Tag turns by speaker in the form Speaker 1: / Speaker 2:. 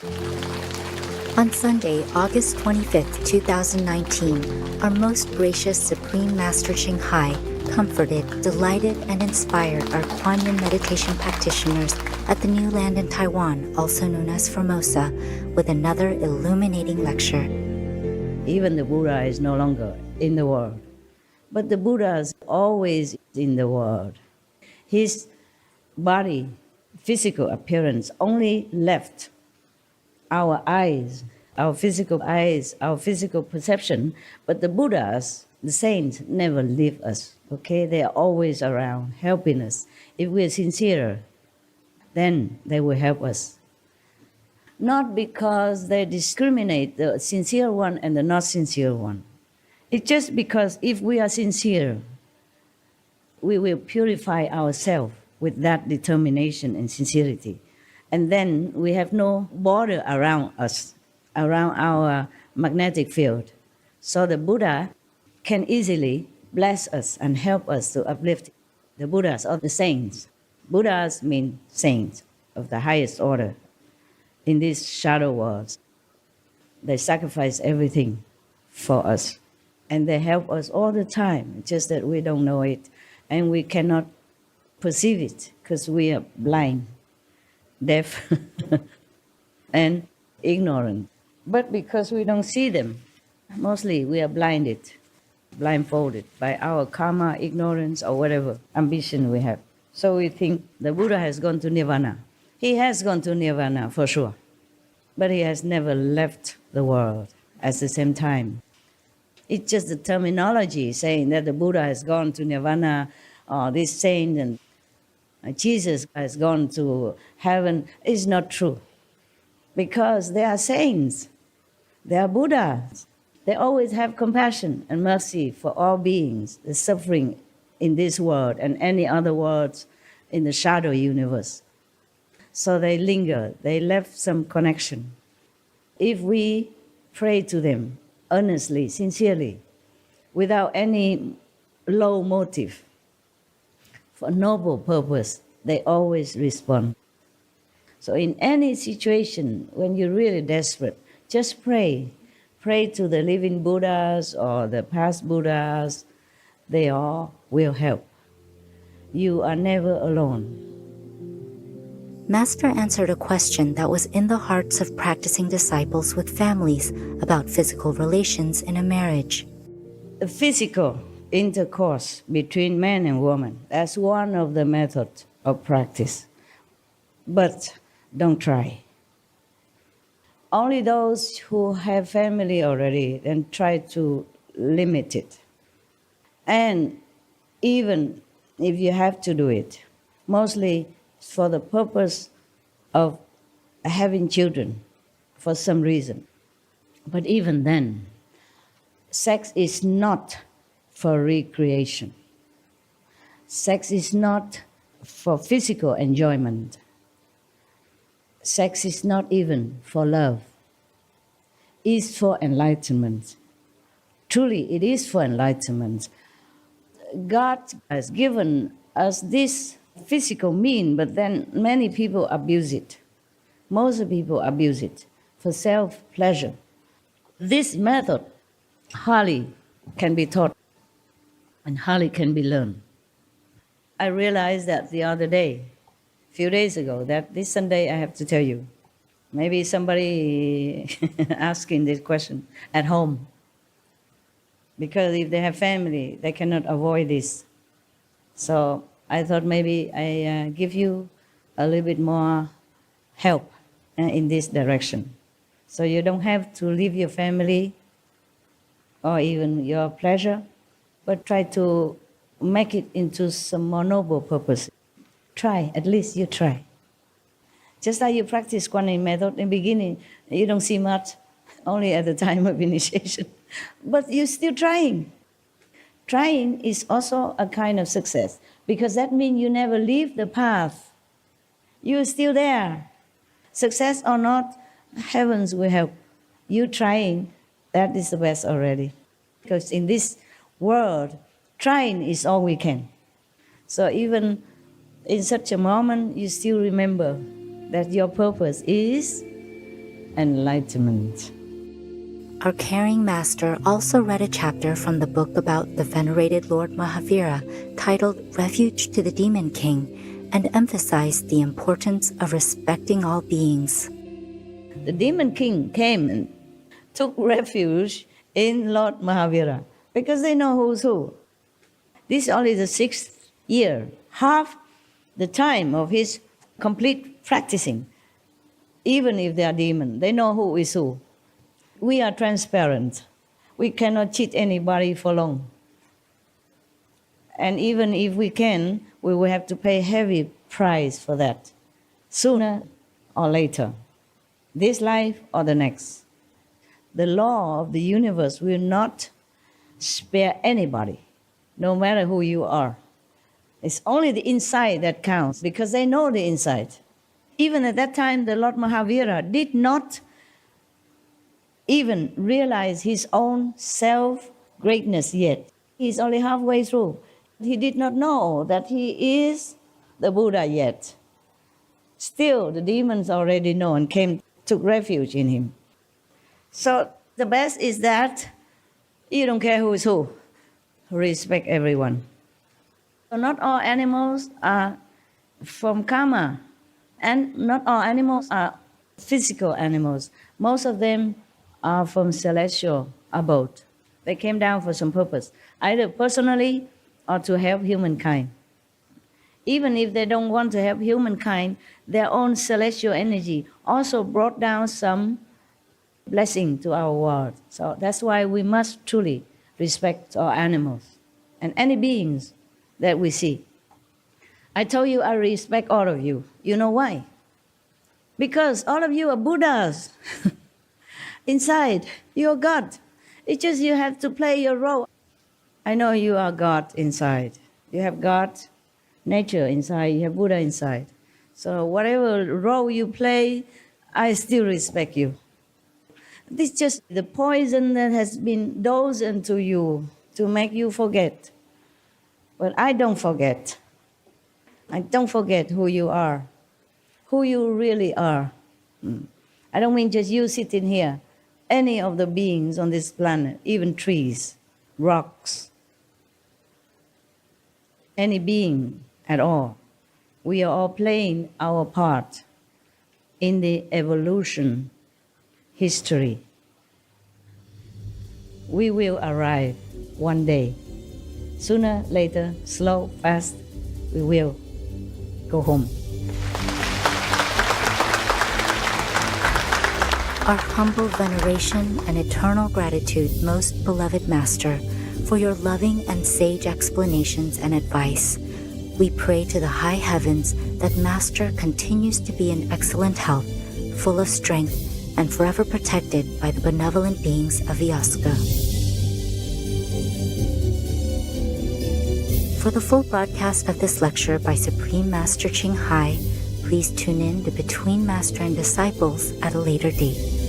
Speaker 1: On Sunday, August 25th, 2019, our most gracious Supreme Master Ching Hai comforted, delighted, and inspired our Kuan Yin meditation practitioners at the New Land in Taiwan, also known as Formosa, with another illuminating lecture.
Speaker 2: Even the Buddha is no longer in the world, but the Buddha is always in the world. His body, physical appearance only left our eyes, our physical perception, but the Buddhas, the saints, never leave us, okay? They are always around, helping us. If we are sincere, then they will help us. Not because they discriminate the sincere one and the not sincere one. It's just because if we are sincere, we will purify ourselves with that determination and sincerity. And then we have no border around us, around our magnetic field. So the Buddha can easily bless us and help us to uplift the Buddhas or the saints. Buddhas mean saints of the highest order in these shadow worlds. They sacrifice everything for us. And they help us all the time, just that we don't know it. And we cannot perceive it because we are blind, deaf, and ignorant. But because we don't see them, mostly we are blindfolded by our karma, ignorance, or whatever ambition we have. So we think the Buddha has gone to Nirvana. He has gone to Nirvana for sure, but he has never left the world at the same time. It's just the terminology saying that the Buddha has gone to Nirvana, or this saint and Jesus has gone to heaven is not true. Because they are saints, they are Buddhas. They always have compassion and mercy for all beings, the suffering in this world and any other worlds in the shadow universe. So they linger, they left some connection. If we pray to them earnestly, sincerely, without any low motive, for noble purpose, they always respond. So in any situation, when you're really desperate, just pray. Pray to the living Buddhas or the past Buddhas. They all will help. You are never alone.
Speaker 1: Master answered a question that was in the hearts of practicing disciples with families about physical relations in a marriage.
Speaker 2: The physical intercourse between man and woman, that's one of the methods of practice. But don't try. Only those who have family already, then try to limit it. And even if you have to do it, mostly for the purpose of having children for some reason. But even then, sex is not for recreation. Sex is not for physical enjoyment. Sex is not even for love. It's for enlightenment. Truly, it is for enlightenment. God has given us this physical mean, but then many people abuse it. Most people abuse it for self-pleasure. This method hardly can be taught and hardly can be learned. I realized that the other day, a few days ago, that this Sunday I have to tell you. Maybe somebody asking this question at home. Because if they have family, they cannot avoid this. So I thought maybe I give you a little bit more help in this direction. So you don't have to leave your family or even your pleasure, but try to make it into some more noble purpose. Try, at least you try. Just like you practice Kuan Yin method, in the beginning, you don't see much, only at the time of initiation. But you're still trying. Trying is also a kind of success, because that means you never leave the path. You're still there. Success or not, heavens will help. You trying, that is the best already. Because in this world, trying is all we can. So even in such a moment, you still remember that your purpose is enlightenment.
Speaker 1: Our caring master also read a chapter from the book about the venerated Lord Mahavira titled Refuge to the Demon King and emphasized the importance of respecting all beings.
Speaker 2: The demon king came and took refuge in Lord Mahavira because they know who's who. This is only the 6th year, half the time of his complete practicing. Even if they are demons, they know who is who. We are transparent. We cannot cheat anybody for long. And even if we can, we will have to pay heavy price for that, sooner or later, this life or the next. The law of the universe will not spare anybody, no matter who you are. It's only the inside that counts, because they know the inside. Even at that time, the Lord Mahavira did not even realize his own self-greatness yet. He's only halfway through. He did not know that he is the Buddha yet. Still, the demons already know and took refuge in him. So the best is that you don't care who is who. Respect everyone. So not all animals are from karma, and not all animals are physical animals. Most of them are from celestial abode. They came down for some purpose, either personally or to help humankind. Even if they don't want to help humankind, their own celestial energy also brought down some blessing to our world. So that's why we must truly respect our animals and any beings that we see. I told you I respect all of you. You know why? Because all of you are Buddhas. Inside, you're God. It's just you have to play your role. I know you are God inside. You have God, nature inside. You have Buddha inside. So whatever role you play, I still respect you. This is just the poison that has been dosed into you to make you forget. But I don't forget. I don't forget who you are, who you really are. I don't mean just you sitting here. Any of the beings on this planet, even trees, rocks, any being at all, we are all playing our part in the evolution history. We will arrive one day. Sooner, later, slow, fast, we will go home.
Speaker 1: Our humble veneration and eternal gratitude, most beloved Master, for your loving and sage explanations and advice. We pray to the high heavens that Master continues to be in excellent health, full of strength, and forever protected by the benevolent beings of Vyaska. For the full broadcast of this lecture by Supreme Master Ching Hai, please tune in to Between Master and Disciples at a later date.